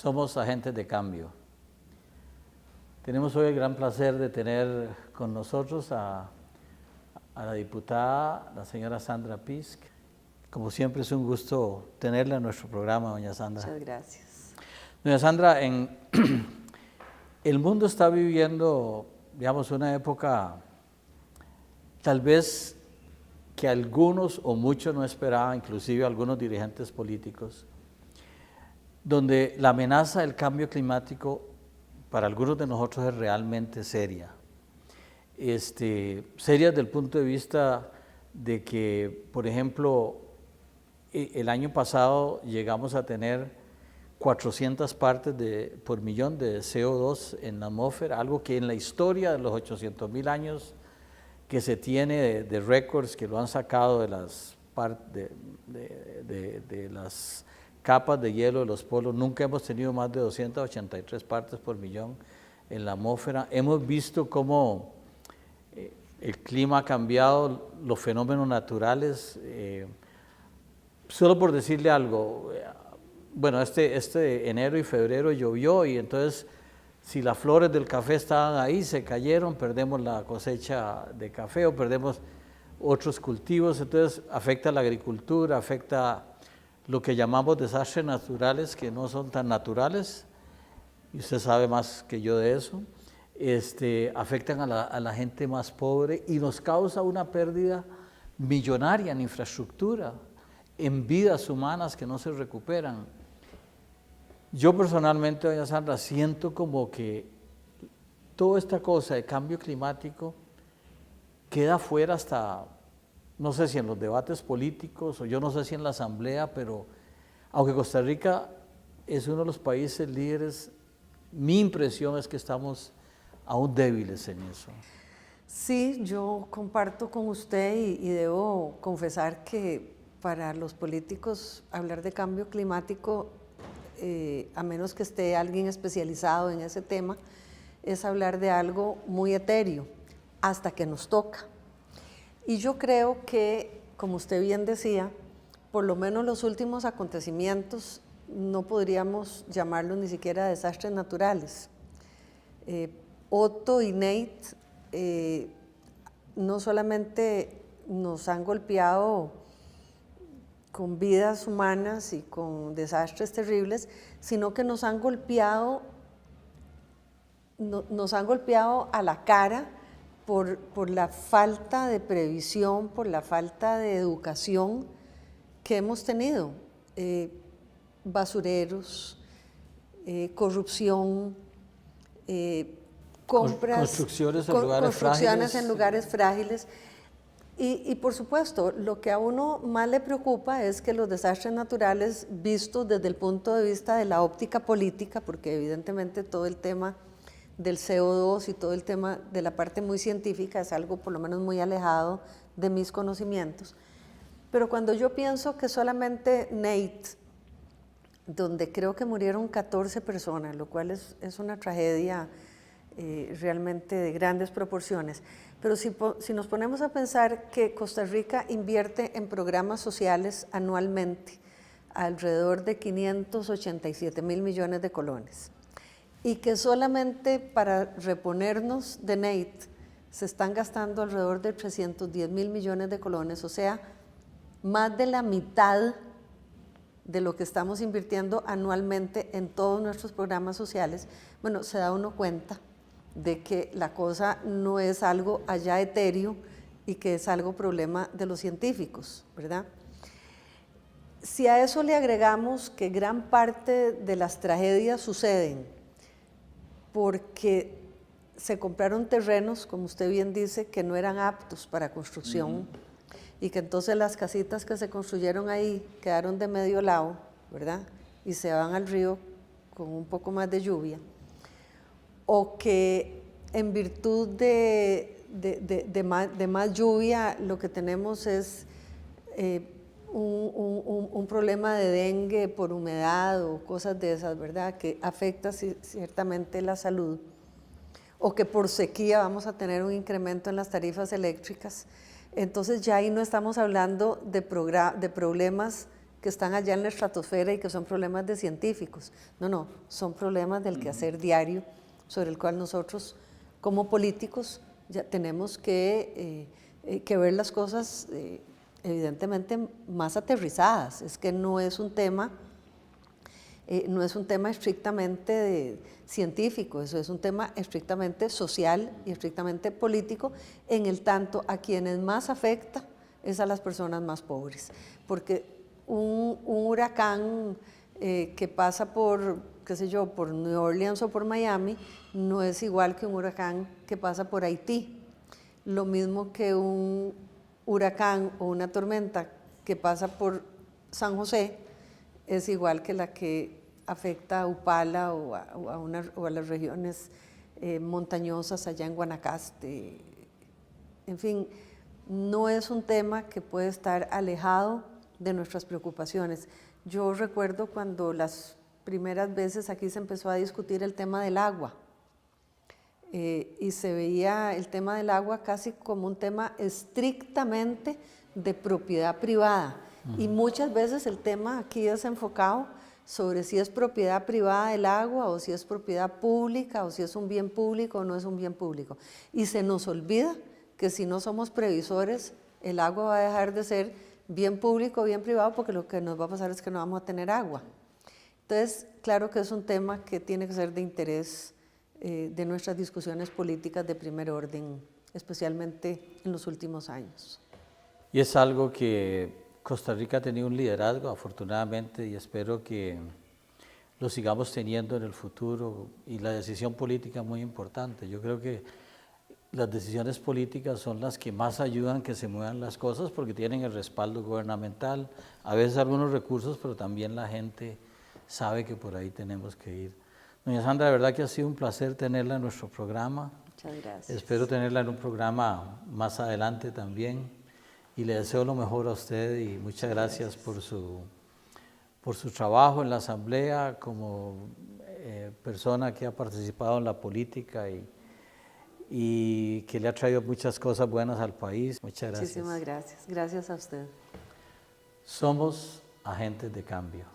somos agentes de cambio. Tenemos hoy el gran placer de tener con nosotros a la diputada, la señora Sandra Pisk. Como siempre es un gusto tenerla en nuestro programa, doña Sandra. Muchas gracias. Doña Sandra, el mundo está viviendo, digamos, una época tal vez que algunos o muchos no esperaban, inclusive algunos dirigentes políticos, donde la amenaza del cambio climático para algunos de nosotros es realmente seria. Seria desde el punto de vista de que, por ejemplo, el año pasado llegamos a tener 400 partes por millón de CO2 en la atmósfera, algo que en la historia de los 800,000 años que se tiene de récords que lo han sacado de las capas de hielo de los polos, nunca hemos tenido más de 283 partes por millón en la atmósfera. Hemos visto cómo el clima ha cambiado, los fenómenos naturales. Solo por decirle algo, bueno, este enero y febrero llovió y entonces si las flores del café estaban ahí, se cayeron, perdemos la cosecha de café o perdemos otros cultivos, entonces afecta la agricultura, afecta lo que llamamos desastres naturales que no son tan naturales, y usted sabe más que yo de eso, afectan a la gente más pobre y nos causa una pérdida millonaria en infraestructura, en vidas humanas que no se recuperan. Yo personalmente, doña Sandra, siento como que toda esta cosa de cambio climático queda fuera hasta, no sé si en los debates políticos o yo no sé si en la asamblea, pero aunque Costa Rica es uno de los países líderes, mi impresión es que estamos aún débiles en eso. Sí, yo comparto con usted y debo confesar que para los políticos hablar de cambio climático, a menos que esté alguien especializado en ese tema, es hablar de algo muy etéreo, hasta que nos toca. Y yo creo que, como usted bien decía, por lo menos los últimos acontecimientos no podríamos llamarlos ni siquiera desastres naturales. Otto y Nate no solamente nos han golpeado con vidas humanas y con desastres terribles, sino que nos han golpeado a la cara por la falta de previsión, por la falta de educación que hemos tenido. Basureros, corrupción, compras, construcciones en lugares frágiles. Y por supuesto, lo que a uno más le preocupa es que los desastres naturales, vistos desde el punto de vista de la óptica política, porque evidentemente todo el tema del CO2 y todo el tema de la parte muy científica es algo por lo menos muy alejado de mis conocimientos. Pero cuando yo pienso que solamente Nate, donde creo que murieron 14 personas, lo cual es una tragedia realmente de grandes proporciones, pero si nos ponemos a pensar que Costa Rica invierte en programas sociales anualmente alrededor de 587,000 millones de colones y que solamente para reponernos de Nate se están gastando alrededor de 310,000 millones de colones, o sea, más de la mitad de lo que estamos invirtiendo anualmente en todos nuestros programas sociales, bueno, se da uno cuenta de que la cosa no es algo allá etéreo y que es algo problema de los científicos, ¿verdad? Si a eso le agregamos que gran parte de las tragedias suceden porque se compraron terrenos, como usted bien dice, que no eran aptos para construcción, y que entonces las casitas que se construyeron ahí quedaron de medio lado, ¿verdad? Y se van al río con un poco más de lluvia, o que en virtud de más lluvia lo que tenemos es un problema de dengue por humedad o cosas de esas, ¿verdad? Que afecta ciertamente la salud, o que por sequía vamos a tener un incremento en las tarifas eléctricas. Entonces ya ahí no estamos hablando de problemas que están allá en la estratosfera y que son problemas de científicos. No, no, son problemas del quehacer diario sobre el cual nosotros como políticos ya tenemos que ver las cosas evidentemente más aterrizadas. Es que no es un tema estrictamente científico, eso es un tema estrictamente social y estrictamente político, en el tanto a quienes más afecta es a las personas más pobres, porque un huracán que pasa por, qué sé yo, por New Orleans o por Miami, no es igual que un huracán que pasa por Haití. Lo mismo que un huracán o una tormenta que pasa por San José es igual que la que afecta a Upala o a las regiones montañosas allá en Guanacaste. En fin, no es un tema que puede estar alejado de nuestras preocupaciones. Yo recuerdo cuando las primeras veces aquí se empezó a discutir el tema del agua, y se veía el tema del agua casi como un tema estrictamente de propiedad privada. Y muchas veces el tema aquí es enfocado sobre si es propiedad privada del agua o si es propiedad pública o si es un bien público o no es un bien público. Y se nos olvida que si no somos previsores, el agua va a dejar de ser bien público o bien privado, porque lo que nos va a pasar es que no vamos a tener agua. Entonces, claro que es un tema que tiene que ser de interés de nuestras discusiones políticas de primer orden, especialmente en los últimos años. Y es algo que Costa Rica ha tenido un liderazgo, afortunadamente, y espero que lo sigamos teniendo en el futuro. Y la decisión política es muy importante. Yo creo que las decisiones políticas son las que más ayudan que se muevan las cosas, porque tienen el respaldo gubernamental, a veces algunos recursos, pero también la gente sabe que por ahí tenemos que ir. Doña Sandra, de verdad que ha sido un placer tenerla en nuestro programa. Muchas gracias. Espero tenerla en un programa más adelante también. Y le deseo lo mejor a usted y muchas gracias por su trabajo en la Asamblea como persona que ha participado en la política y que le ha traído muchas cosas buenas al país. Muchas gracias. Muchísimas gracias. Gracias a usted. Somos agentes de cambio.